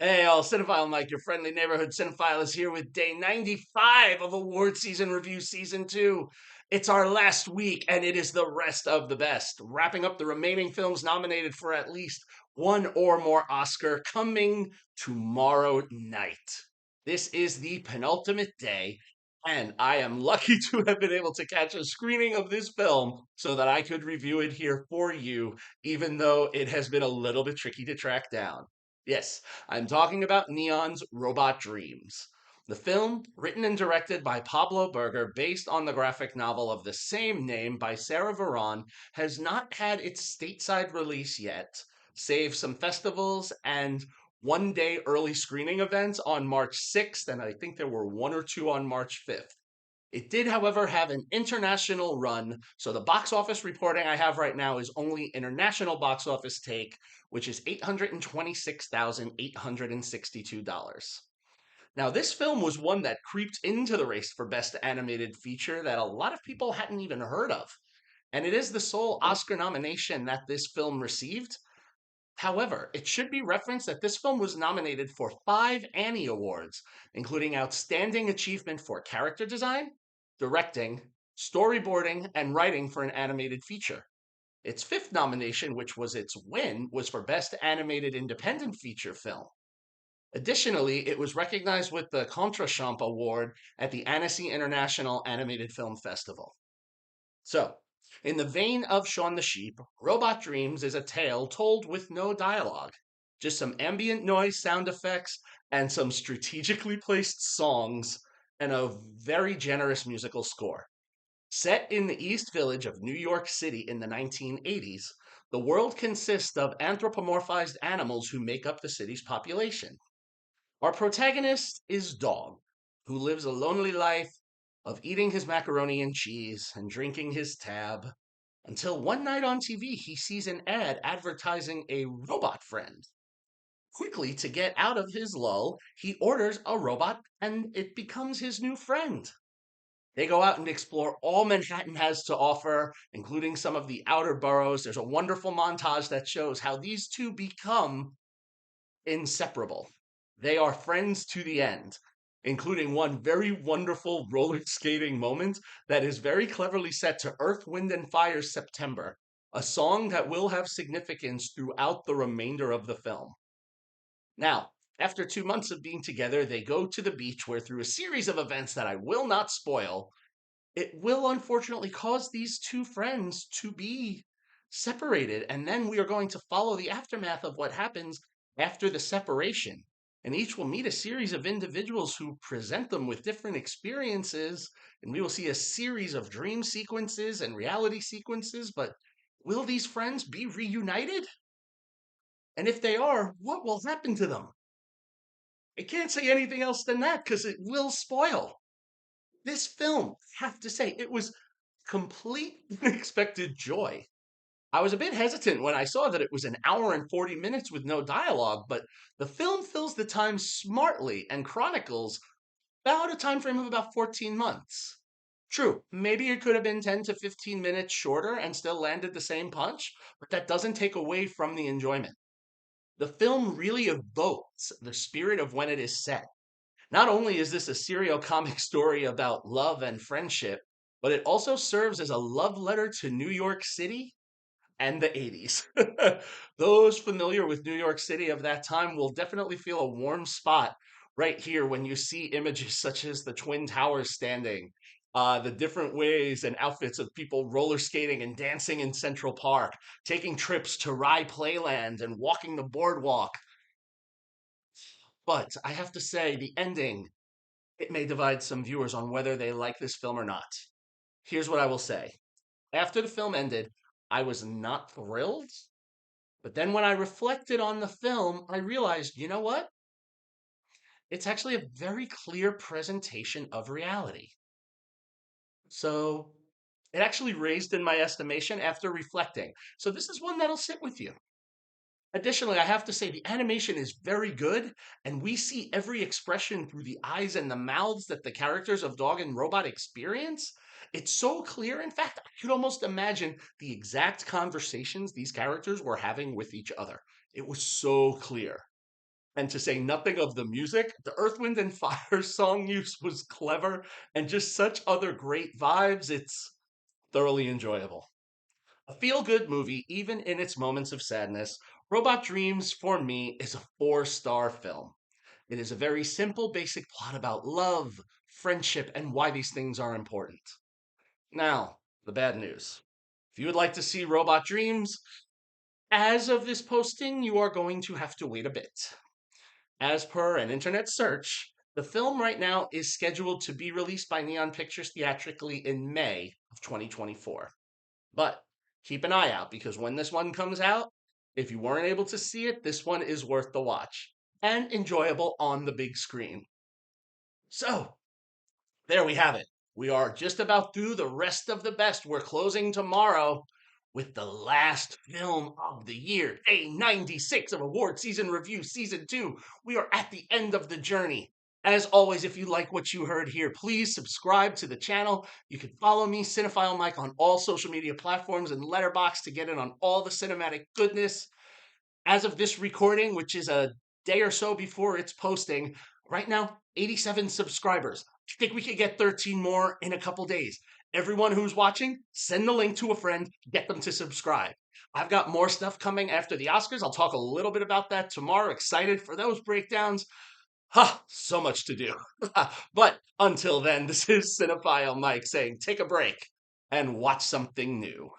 Hey, all cinephile Mike, your friendly neighborhood cinephile, is here with day 95 of Award Season Review Season 2. It's our last week, and it is the rest of the best, wrapping up the remaining films nominated for at least one or more Oscar coming tomorrow night. This is the penultimate day, and I am lucky to have been able to catch a screening of this film so that I could review it here for you, even though it has been a little bit tricky to track down. Yes, I'm talking about Neon's Robot Dreams. The film, written and directed by Pablo Berger, based on the graphic novel of the same name by Sarah Varon, has not had its stateside release yet, save some festivals and one day early screening events on March 6th, and I think there were one or two on March 5th. It did, however, have an international run, so the box office reporting I have right now is only international box office take, which is $826,862. Now, this film was one that creeped into the race for Best Animated Feature that a lot of people hadn't even heard of, and it is the sole Oscar nomination that this film received. However, it should be referenced that this film was nominated for 5 Annie Awards, including Outstanding Achievement for Character Design, Directing, Storyboarding, and Writing for an Animated Feature. Its fifth nomination, which was its win, was for Best Animated Independent Feature Film. Additionally, it was recognized with the Contrachamp Award at the Annecy International Animated Film Festival. So, in the vein of Shaun the Sheep, Robot Dreams is a tale told with no dialogue, just some ambient noise sound effects and some strategically placed songs and a very generous musical score. Set in the East Village of New York City in the 1980s, the world consists of anthropomorphized animals who make up the city's population. Our protagonist is Dog, who lives a lonely life of eating his macaroni and cheese and drinking his tab until one night on TV he sees an ad advertising a robot friend. Quickly, to get out of his lull, he orders a robot and it becomes his new friend. They go out and explore all Manhattan has to offer, including some of the outer boroughs. There's a wonderful montage that shows how these two become inseparable. They are friends to the end, including one very wonderful roller skating moment that is very cleverly set to Earth, Wind, and Fire's September, a song that will have significance throughout the remainder of the film. Now, after 2 months of being together, they go to the beach where, through a series of events that I will not spoil, it will unfortunately cause these two friends to be separated. And then we are going to follow the aftermath of what happens after the separation. And each will meet a series of individuals who present them with different experiences. And we will see a series of dream sequences and reality sequences. But will these friends be reunited? And if they are, what will happen to them? I can't say anything else than that because it will spoil. This film, I have to say, it was complete unexpected joy. I was a bit hesitant when I saw that it was an hour and 40 minutes with no dialogue, but the film fills the time smartly and chronicles about a time frame of about 14 months. True, maybe it could have been 10 to 15 minutes shorter and still landed the same punch, but that doesn't take away from the enjoyment. The film really evokes the spirit of when it is set. Not only is this a serial comic story about love and friendship, but it also serves as a love letter to New York City and the 80s. Those familiar with New York City of that time will definitely feel a warm spot right here when you see images such as the Twin Towers standing, the different ways and outfits of people roller skating and dancing in Central Park, taking trips to Rye Playland and walking the boardwalk. But I have to say, the ending, it may divide some viewers on whether they like this film or not. Here's what I will say. After the film ended, I was not thrilled, but then when I reflected on the film, I realized, you know what? It's actually a very clear presentation of reality. So it actually raised in my estimation after reflecting. So this is one that'll sit with you. Additionally, I have to say the animation is very good, and we see every expression through the eyes and the mouths that the characters of Dog and Robot experience. It's so clear. In fact, I could almost imagine the exact conversations these characters were having with each other. It was so clear. And to say nothing of the music, the Earth, Wind, and Fire song use was clever and just such other great vibes. It's thoroughly enjoyable. A feel good movie, even in its moments of sadness, Robot Dreams for me is a four-star film. It is a very simple, basic plot about love, friendship, and why these things are important. Now, the bad news. If you would like to see Robot Dreams, as of this posting, you are going to have to wait a bit. As per an internet search, the film right now is scheduled to be released by Neon Pictures theatrically in May of 2024. But keep an eye out because when this one comes out, if you weren't able to see it, this one is worth the watch and enjoyable on the big screen. So, there we have it. We are just about through the rest of the best. We're closing tomorrow with the last film of the year, day 96 of Award Season Review Season 2. We are at the end of the journey. As always, if you like what you heard here, please subscribe to the channel. You can follow me, Cinephile Mike, on all social media platforms and Letterboxd to get in on all the cinematic goodness. As of this recording, which is a day or so before its posting, right now, 87 subscribers. I think we could get 13 more in a couple days. Everyone who's watching, send the link to a friend, get them to subscribe. I've got more stuff coming after the Oscars. I'll talk a little bit about that tomorrow. Excited for those breakdowns. Ha, so much to do. But until then, this is Cinephile Mike saying take a break and watch something new.